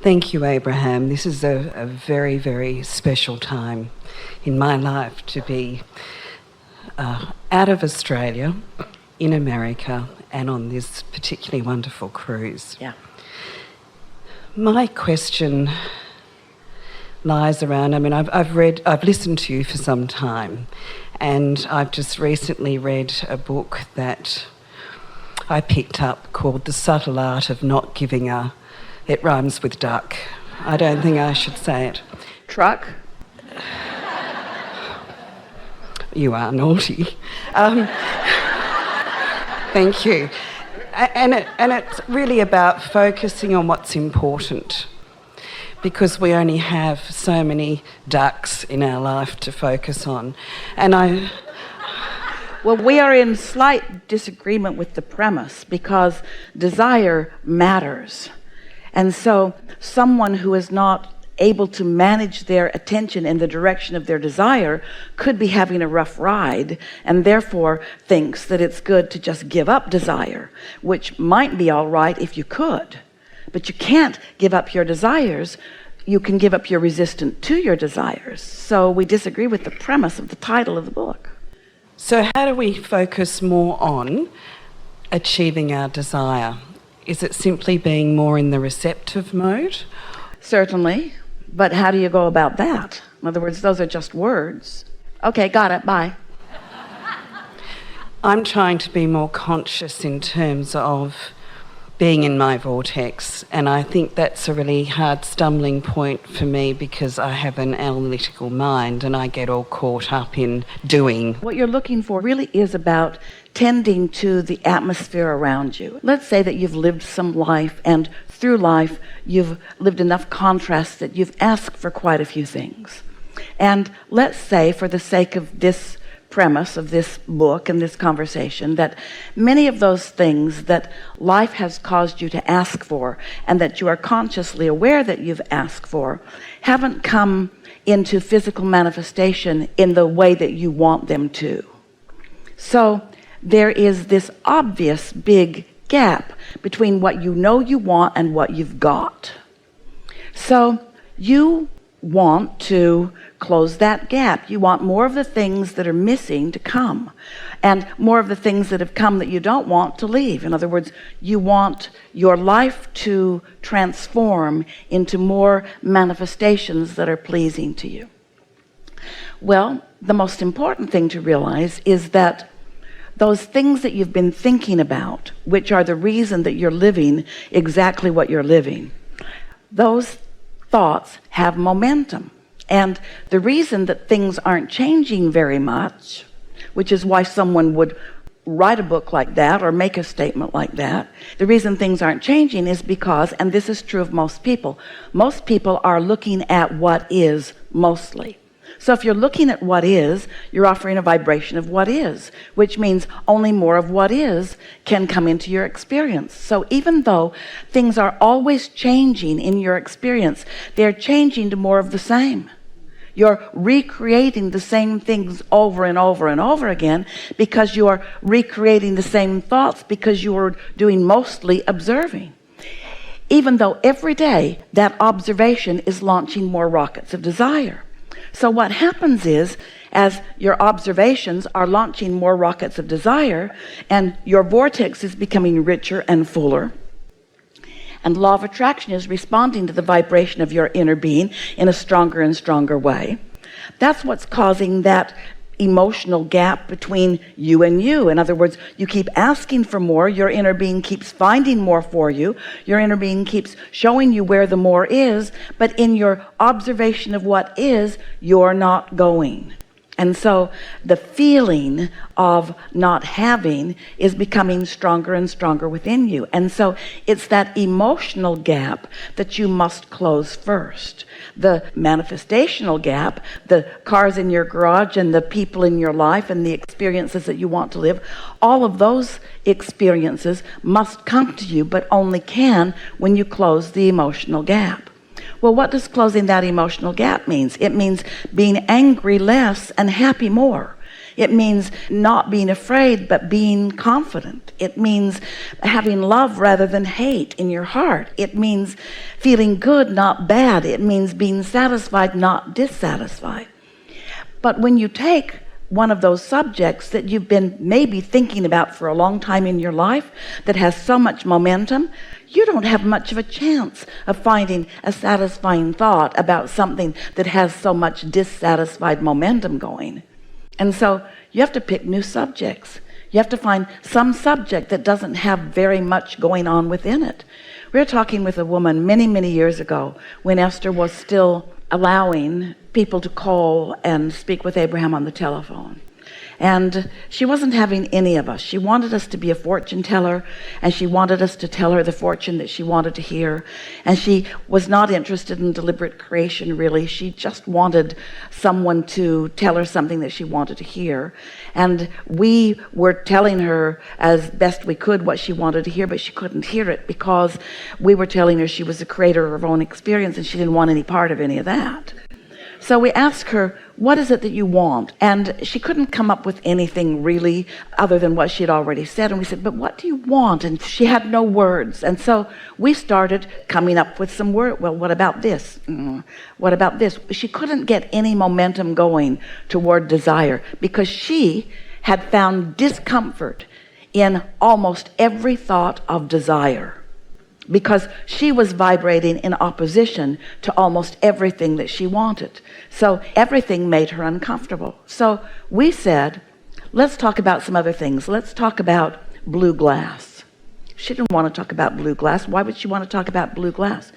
Thank you, Abraham. This is a very, very special time in my life to be out of Australia, in America, and on this particularly wonderful cruise. Yeah. My question lies around, I've listened to you for some time, and I've just recently read a book that I picked up called The Subtle Art of Not Giving a... It rhymes with duck. I don't think I should say it. Truck? You are naughty. Thank you. And it's really about focusing on what's important, because we only have so many ducks in our life to focus on. Well, we are in slight disagreement with the premise, because desire matters. And so someone who is not able to manage their attention in the direction of their desire could be having a rough ride, and therefore thinks that it's good to just give up desire, which might be all right if you could, but you can't give up your desires. You can give up your resistance to your desires. So we disagree with the premise of the title of the book. So how do we focus more on achieving our desire? Is it simply being more in the receptive mode? Certainly, but how do you go about that? In other words, those are just words. Okay, got it, bye. I'm trying to be more conscious in terms of being in my vortex, and I think that's a really hard stumbling point for me, because I have an analytical mind and I get all caught up in doing. What you're looking for really is about tending to the atmosphere around you. Let's say that you've lived some life, and through life you've lived enough contrast that you've asked for quite a few things. And let's say, for the sake of this premise of this book and this conversation, that many of those things that life has caused you to ask for, and that you are consciously aware that you've asked for, haven't come into physical manifestation in the way that you want them to. So there is this obvious big gap between what you know you want and what you've got. So you want to close that gap. You want more of the things that are missing to come, and more of the things that have come that you don't want to leave. In other words, you want your life to transform into more manifestations that are pleasing to you. Well, the most important thing to realize is that those things that you've been thinking about, which are the reason that you're living exactly what you're living, those thoughts have momentum. And the reason that things aren't changing very much, which is why someone would write a book like that or make a statement like that, the reason things aren't changing is because, and this is true of most people are looking at what is mostly. So if you're looking at what is, you're offering a vibration of what is, which means only more of what is can come into your experience. So even though things are always changing in your experience, they're changing to more of the same. You're recreating the same things over and over and over again, because you are recreating the same thoughts, because you are doing mostly observing. Even though every day that observation is launching more rockets of desire. So what happens is, as your observations are launching more rockets of desire, and your vortex is becoming richer and fuller, and law of attraction is responding to the vibration of your inner being in a stronger and stronger way, that's what's causing that emotional gap between you and you. In other words, you keep asking for more, your inner being keeps finding more for you, your inner being keeps showing you where the more is, but in your observation of what is, you're not going. And so the feeling of not having is becoming stronger and stronger within you. And so it's that emotional gap that you must close first. The manifestational gap, the cars in your garage and the people in your life and the experiences that you want to live, all of those experiences must come to you, but only can when you close the emotional gap. Well, what does closing that emotional gap mean? It means being angry less and happy more. It means not being afraid, but being confident. It means having love rather than hate in your heart. It means feeling good, not bad. It means being satisfied, not dissatisfied. But when you take one of those subjects that you've been maybe thinking about for a long time in your life that has so much momentum, you don't have much of a chance of finding a satisfying thought about something that has so much dissatisfied momentum going. And so you have to pick new subjects. You have to find some subject that doesn't have very much going on within it. We were talking with a woman many, many years ago when Esther was still allowing people to call and speak with Abraham on the telephone. And she wasn't having any of us. She wanted us to be a fortune teller, and she wanted us to tell her the fortune that she wanted to hear. And she was not interested in deliberate creation, really. She just wanted someone to tell her something that she wanted to hear. And we were telling her as best we could what she wanted to hear, but she couldn't hear it because we were telling her she was the creator of her own experience, and she didn't want any part of any of that. So we asked her, what is it that you want? And she couldn't come up with anything really other than what she had already said. And we said, but what do you want? And she had no words. And so we started coming up with some words. Well, what about this? What about this? She couldn't get any momentum going toward desire because she had found discomfort in almost every thought of desire, because she was vibrating in opposition to almost everything that she wanted. So everything made her uncomfortable. So we said, let's talk about some other things. Let's talk about blue glass. She didn't want to talk about blue glass. Why would she want to talk about blue glass?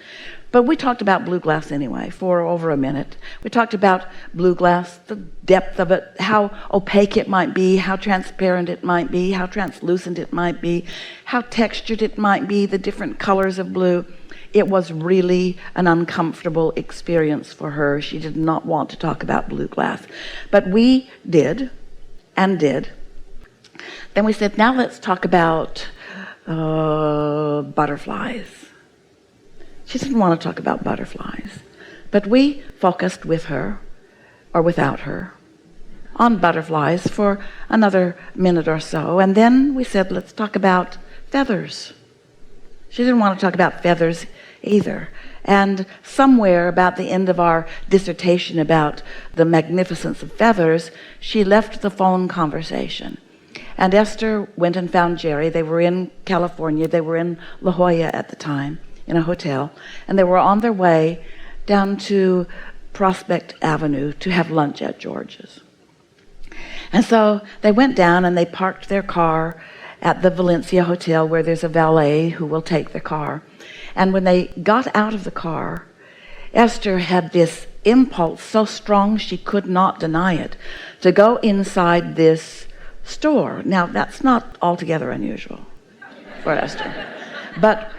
But we talked about blue glass anyway for over a minute. We talked about blue glass, the depth of it, how opaque it might be, how transparent it might be, how translucent it might be, how textured it might be, the different colors of blue. It was really an uncomfortable experience for her. She did not want to talk about blue glass. But we did, and did. Then we said, now let's talk about butterflies. She didn't want to talk about butterflies, but we focused with her, or without her, on butterflies for another minute or so. And then we said, let's talk about feathers. She didn't want to talk about feathers either. And somewhere about the end of our dissertation about the magnificence of feathers, she left the phone conversation. And Esther went and found Jerry. They were in California. They were in La Jolla at the time, in a hotel, and they were on their way down to Prospect Avenue to have lunch at George's. And so they went down and they parked their car at the Valencia Hotel, where there's a valet who will take the car. And when they got out of the car, Esther had this impulse so strong she could not deny it, to go inside this store. Now, that's not altogether unusual for Esther, but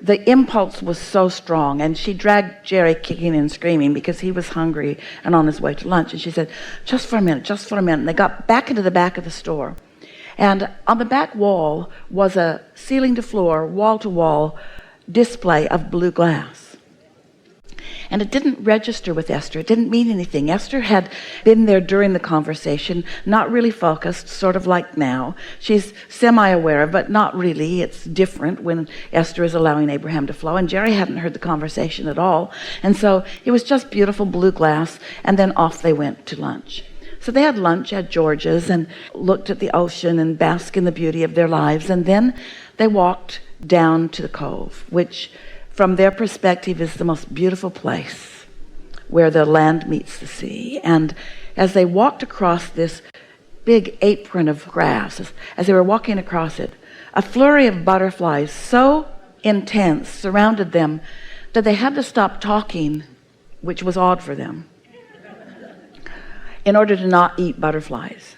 the impulse was so strong, and she dragged Jerry kicking and screaming because he was hungry and on his way to lunch. And she said, just for a minute, just for a minute. And they got back into the back of the store. And on the back wall was a ceiling-to-floor, wall-to-wall display of blue glass. And it didn't register with Esther. It didn't mean anything. Esther had been there during the conversation, not really focused, sort of like now. She's semi-aware, but not really. It's different when Esther is allowing Abraham to flow. And Jerry hadn't heard the conversation at all. And so it was just beautiful blue glass. And then off they went to lunch. So they had lunch at George's and looked at the ocean and basked in the beauty of their lives. And then they walked down to the cove, which from their perspective is the most beautiful place where the land meets the sea. And as they walked across this big apron of grass, as they were walking across it, a flurry of butterflies so intense surrounded them that they had to stop talking, which was odd for them, in order to not eat butterflies.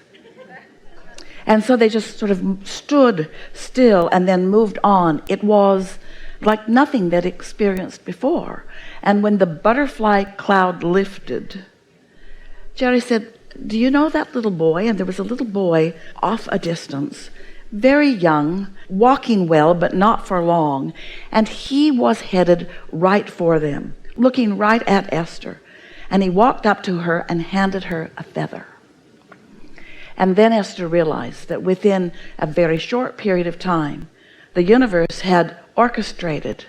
And so they just sort of stood still and then moved on. It was like nothing they'd experienced before. And when the butterfly cloud lifted, Jerry said, do you know that little boy? And there was a little boy off a distance, very young, walking well, but not for long. And he was headed right for them, looking right at Esther. And he walked up to her and handed her a feather. And then Esther realized that within a very short period of time, the universe had orchestrated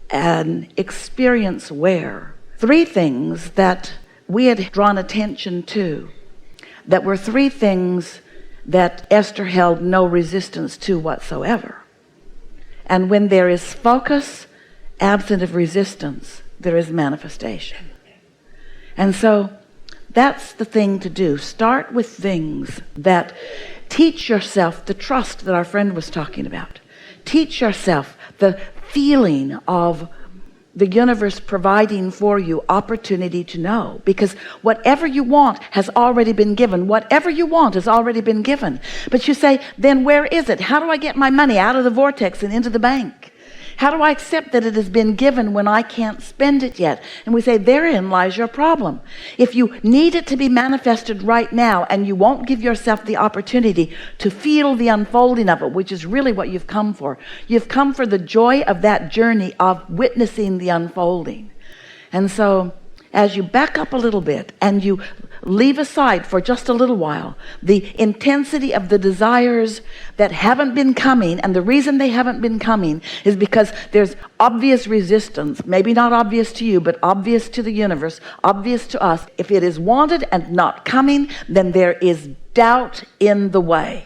an experience where three things that we had drawn attention to, that were three things that Esther held no resistance to whatsoever. And when there is focus, absent of resistance, there is manifestation. And so that's the thing to do. Start with things that teach yourself the trust that our friend was talking about. Teach yourself the feeling of the universe providing for you opportunity to know, because whatever you want has already been given. Whatever you want has already been given. But you say, then where is it? How do I get my money out of the vortex and into the bank? How do I accept that it has been given when I can't spend it yet? And we say, therein lies your problem. If you need it to be manifested right now and you won't give yourself the opportunity to feel the unfolding of it, which is really what you've come for. You've come for the joy of that journey of witnessing the unfolding. And so as you back up a little bit and you leave aside for just a little while the intensity of the desires that haven't been coming, and the reason they haven't been coming is because there's obvious resistance, maybe not obvious to you, but obvious to the universe, obvious to us. If it is wanted and not coming, then there is doubt in the way.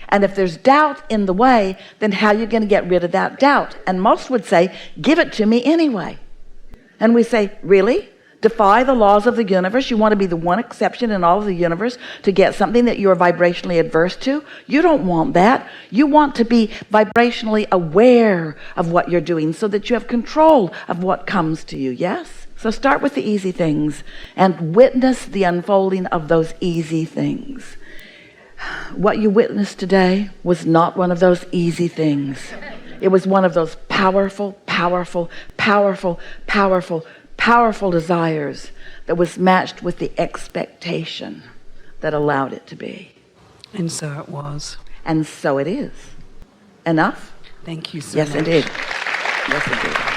And if there's doubt in the way, then how are you going to get rid of that doubt? And most would say, give it to me anyway. And we say, really? Defy the laws of the universe? You want to be the one exception in all of the universe to get something that you're vibrationally adverse to? You don't want that. You want to be vibrationally aware of what you're doing so that you have control of what comes to you, yes? So start with the easy things and witness the unfolding of those easy things. What you witnessed today was not one of those easy things. It was one of those powerful, powerful, powerful, powerful, powerful desires that was matched with the expectation that allowed it to be. And so it was. And so it is. Enough? Thank you so Yes, much. indeed. Yes, indeed.